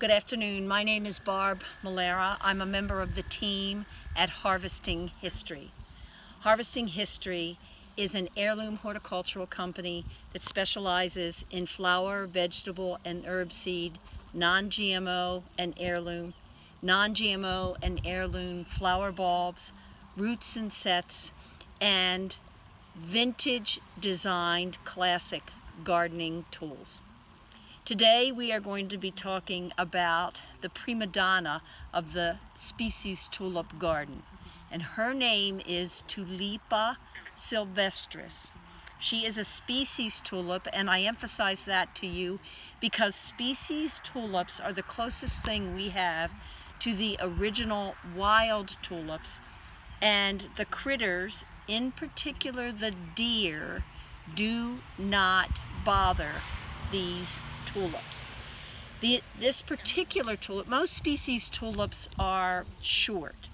Good afternoon. My name is Barb Melera. I'm a member of the team at Harvesting History. Harvesting History is an heirloom horticultural company that specializes in flower, vegetable, and herb seed, non-GMO and heirloom, non-GMO and heirloom flower bulbs, roots and sets, and vintage designed classic gardening tools. Today we are going to be talking about the prima donna of the Species Tulip Garden, and her name is Tulipa Sylvestris. She is a species tulip, and I emphasize that to you because species tulips are the closest thing we have to the original wild tulips, and the critters, in particular the deer, do not bother these tulips. This particular tulip, most species tulips are short.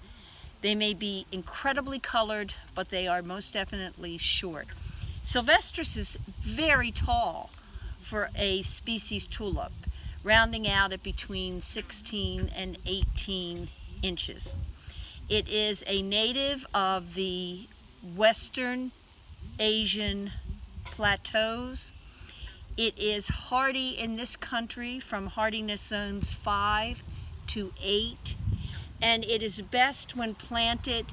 They may be incredibly colored, but they are most definitely short. Sylvestris is very tall for a species tulip, rounding out at between 16 and 18 inches. It is a native of the Western Asian plateaus. It is hardy in this country from hardiness zones 5 to 8, and it is best when planted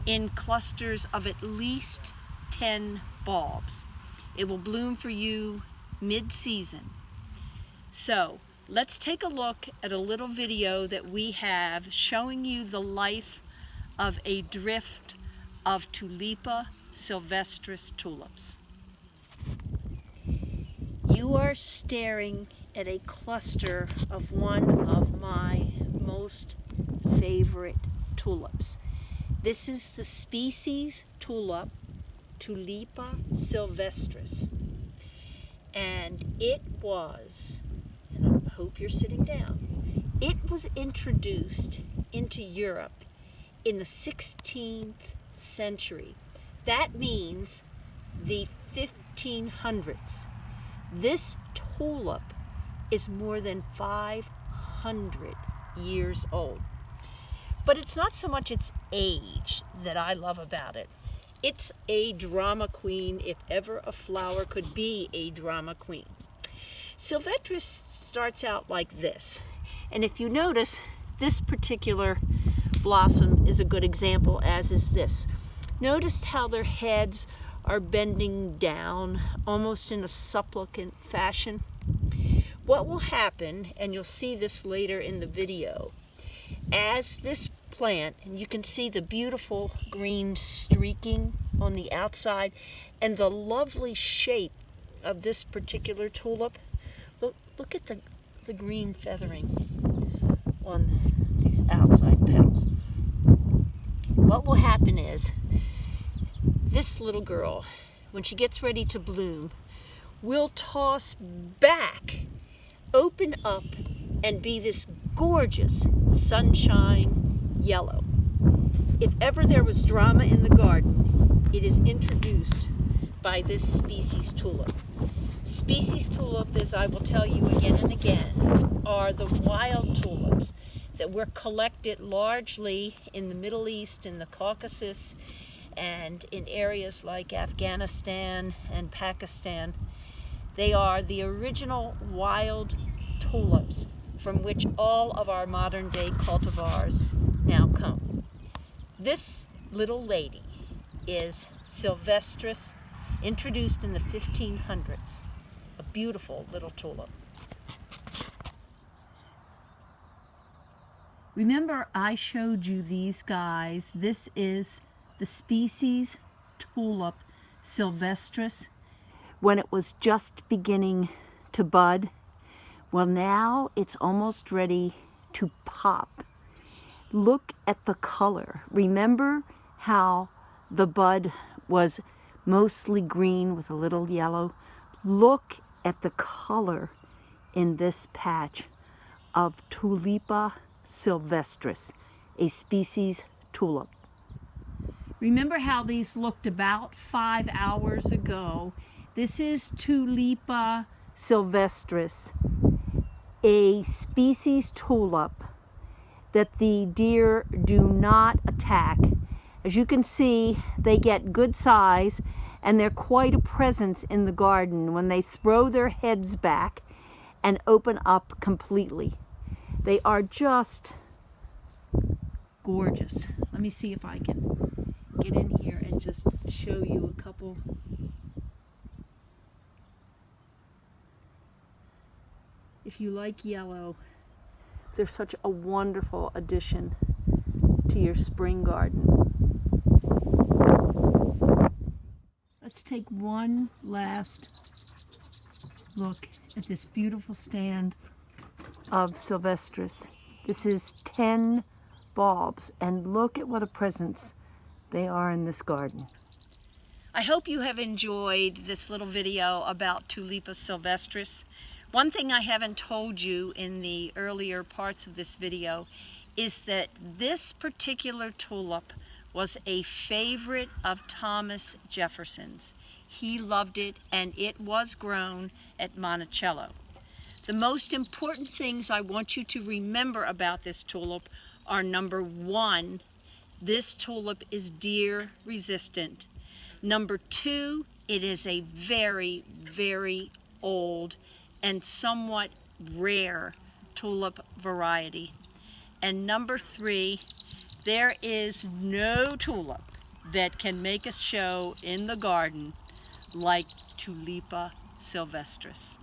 in clusters of at least 10 bulbs. It will bloom for you mid-season. So let's take a look at a little video that we have showing you the life of a drift of Tulipa Sylvestris tulips. You are staring at a cluster of one of my most favorite tulips. This is the species tulip, Tulipa Sylvestris. And it was, and I hope you're sitting down, it was introduced into Europe in the 16th century. That means the 1500s. This tulip is more than 500 years old. But it's not so much its age that I love about it. It's a drama queen, if ever a flower could be a drama queen. Sylvestris starts out like this. And if you notice, this particular blossom is a good example, as is this. Notice how their heads are bending down almost in a supplicant fashion. What will happen, and you'll see this later in the video, as this plant, and you can see the beautiful green streaking on the outside and the lovely shape of this particular tulip. Look at the green feathering on these outside petals. What will happen is this little girl, when she gets ready to bloom, will toss back, open up, and be this gorgeous sunshine yellow. If ever there was drama in the garden, it is introduced by this species tulip. Species tulip, as I will tell you again and again, are the wild tulips that were collected largely in the Middle East, in the Caucasus, and in areas like Afghanistan and Pakistan. They are the original wild tulips from which all of our modern day cultivars now come. This little lady is Sylvestris, introduced in the 1500s. A beautiful little tulip. Remember I showed you these guys. This is the species Tulip Sylvestris when it was just beginning to bud. Well, now it's almost ready to pop. Look at the color. Remember how the bud was mostly green with a little yellow? Look at the color in this patch of Tulipa Sylvestris, a species tulip. Remember how these looked about 5 hours ago? This is Tulipa Sylvestris. a species tulip that the deer do not attack. As you can see, they get good size and they're quite a presence in the garden when they throw their heads back and open up completely. They are just gorgeous. Let me see if I can get in here and just show you a couple. If you like yellow, they're such a wonderful addition to your spring garden. Let's take one last look at this beautiful stand of Sylvestris. This is 10 bulbs, and look at what a presence they are in this garden. I hope you have enjoyed this little video about Tulipa Sylvestris. One thing I haven't told you in the earlier parts of this video is that this particular tulip was a favorite of Thomas Jefferson's. He loved it, and it was grown at Monticello. The most important things I want you to remember about this tulip are: number one, this tulip is deer resistant. Number two, it is a very, very old and somewhat rare tulip variety. And number three, there is no tulip that can make a show in the garden like Tulipa Sylvestris.